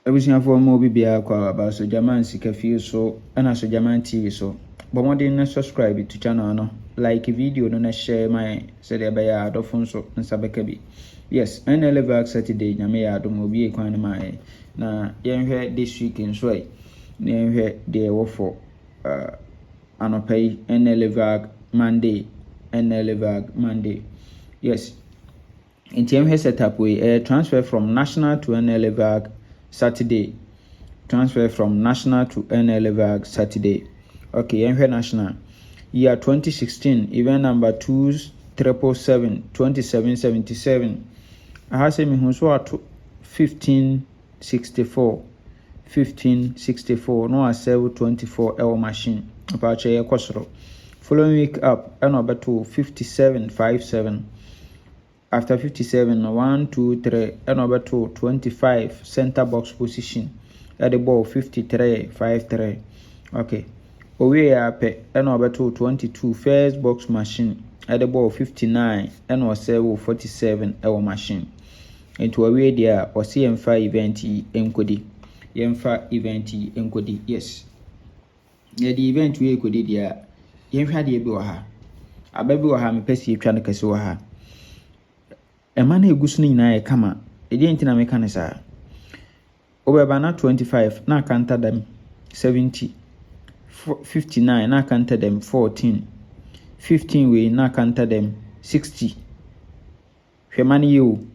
Abusuafo mo bibia kwa ba so German sika fie so ana so German TV so bomodin na subscribe to channel no, like video no, na share my say dey be ya adofo so nsa beka bi. Yes, Nla Vag Saturday nyame ya adom obi e kwan ma na yenhwe this week nso ai na yenhwe dey wo for anopai Nla Vag Monday. Nla Vag Monday. Yes, in yenhwe setup we transfer from national to Nla Vag Saturday. Transfer from national to Nla Vag Saturday. Okay, yenhwe national. Year 2016, event number 2777 2777. I have said me who so at 1564 1564 no I sell 24 hour machine about a kosoro. Following week up and over to 5757. After 57, 1, 2, 3, and over to 25 center box position at the ball 53 53. Okay, we are pe and over to 22 first box machine at the ball 59 and or 47 hour machine. Into a way there or CM5 event enkodi. Yemfa event enkodi. Yes. Yeah, the event we could there. Yemfa de bi wa ha. Ababi wa ha me pesi etwa ne kase wa ha. Ema na egusu ni nyina kama. Edi enti na meka ne saa. Obeba na 25 na kanta dem 70. 59 na kanta dem 14. 15 we na kanta dem 60. Hwemani you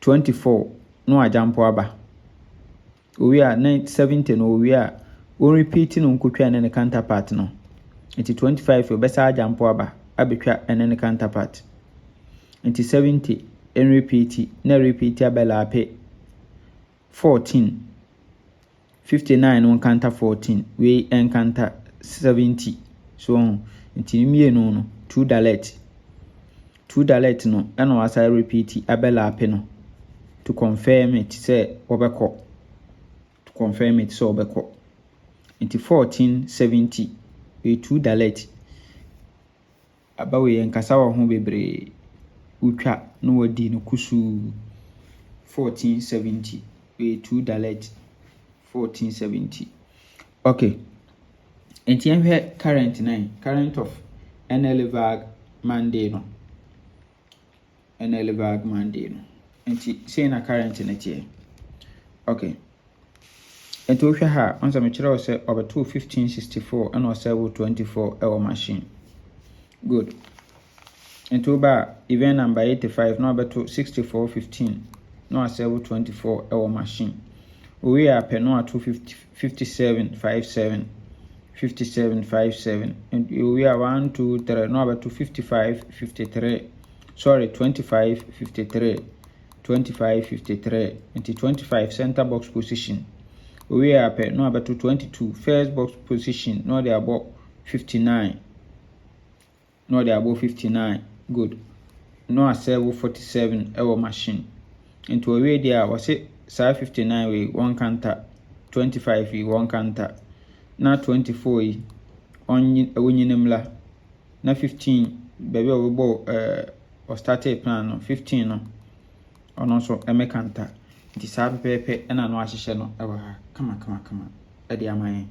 24 no ajampo aba. We are 70 no we are on repeating on kutwa ne counterpart no. Enti 25 we besa ajampo aba abetwa ne counterpart. Enti 70 en repeat na repeat abela ape 14. 59 on counter 14 we en counter 70. So enti mie no 2 dalet no eno asa repeat abela ape no to confirm it say obeko, to confirm it so obeko. Enti 1470 we 2 dalet abawe enkasa wo ho bebre utwa no wadi no kusu 1470 we 2 dalet 1470. Okay, enti yenhwe current of Nla Vag Monday no. Nla Vag Monday no. Enti say na current na tie. Okay, enti wohwe ha onza me kire wo se obeto 1564 and or 24 hour machine. Good. Enti oba event number 85 no obeto 6415 no a 24 hour machine. We are pe no a 5757 5757 and we are 1 2 3 no obeto 5553. Sorry, 2553 2553 into 25 center box position. We are pe no about 22 first box position no they about 59. No they about 59. Good. No a 47 hour machine. Into a way there was it 59 way 1 counter 25 way 1 counter na 24 on winimla na 15 baby we bo or started plan no 15 no ono so emekanta nti saa pepepe ena no ahyehye no ewa ha kama edi amaye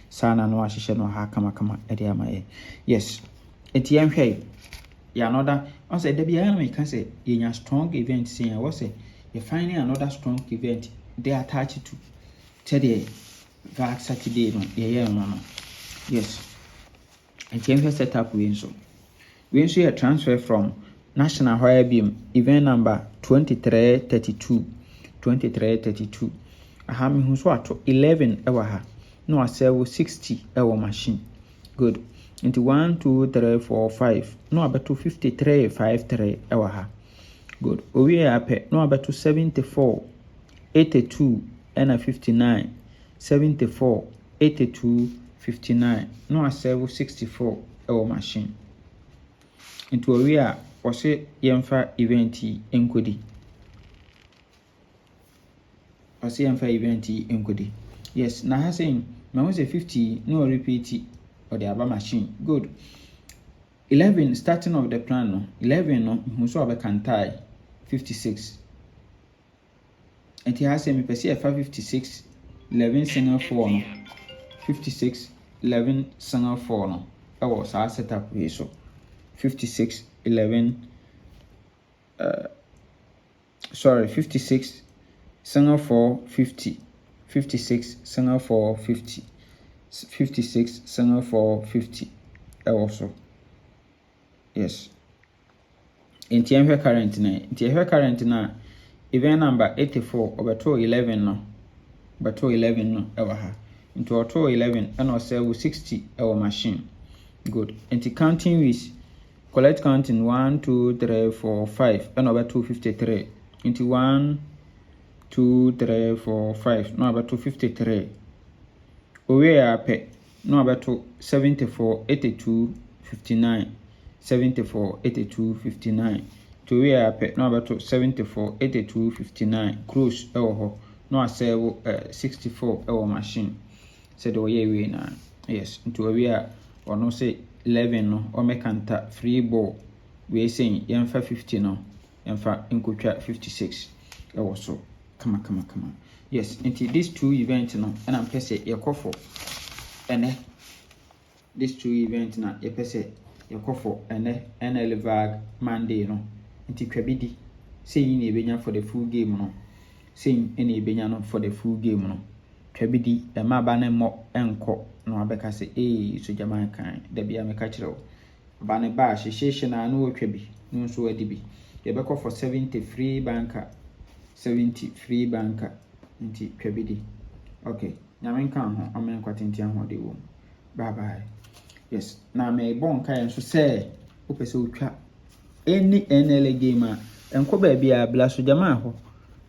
sana no ahyehye no ha kama edi amaye. Yes, enti yenhwe ya another on say there be an me can say in strong event say I was say you finding another strong event they attach to today Vag Saturday no no. Yes, enti yenhwe set up we so a transfer from national higher beam event number 2332 aha me hu so ato 11 ewa ha no asewo 60 ewa machine. Good. Into 1 2 3 4 5 no abeto 53 53 ewa ha. Good. Owie ape no abeto 74 82 and 59 74 82 59 no asewo 64 ewa machine. Into owie ose yemfa event enkodi. Ose yemfa event enkodi. Yes, na ha saying me was a 50 no repeat or the aba machine. Good. 11 starting of the plan no. 11 no who so abekantai 56. and he has a pesi a 56 11 single 4 no 56 11 single 4 no ɛwɔ saa setup we so 56 11 56 single 4 50 56 single 4 50 56 single 4 50 also yes nti ehwe current na event number 84 obeto 11 no beto 11 no ewa ha nti oto 11 and also 60 ewa machine good nti counting with collect counting 1 2 3 4 5 and obeto 53 nti 1 2 3 4 5 no obeto 53 owe ape no obeto 74 82 59 74 82 59 to we ape no abeto 74 82 59 close ewo ho no asewo 64 ewo machine said we we na yes into we a ono say 11 no o mekanta free ball we saying yemfa 50 no yemfa nkotwa 56 ewo so kama yes into these two events no and am pese yakofo ene these two events na yepese yakofo ene Nla Vag Monday no nti twabidi say ni ebenya for the full game no say ene ebenya no for the full game no twabidi e ma ba ne mo enko no abeka say so jaman kan da bia me ka kire o ba ne ba hyehyehye na no twabi no so adi bi ye beko for 70 free banker nti twabidi okay nyamen kan ho amen kwatenti ahode wo bye bye yes na me bon kan so say opese otwa any NLA game enko ba bia bla so jama ho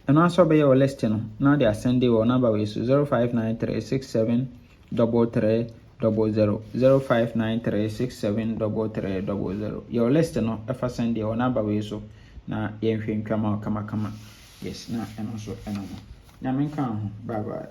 eno aso be your list no na dey send your number we so 0593673300 0593673300 your list no efa send your number we so na yenhwe ntwama kama yes na eno so eno na men kan ho bye bye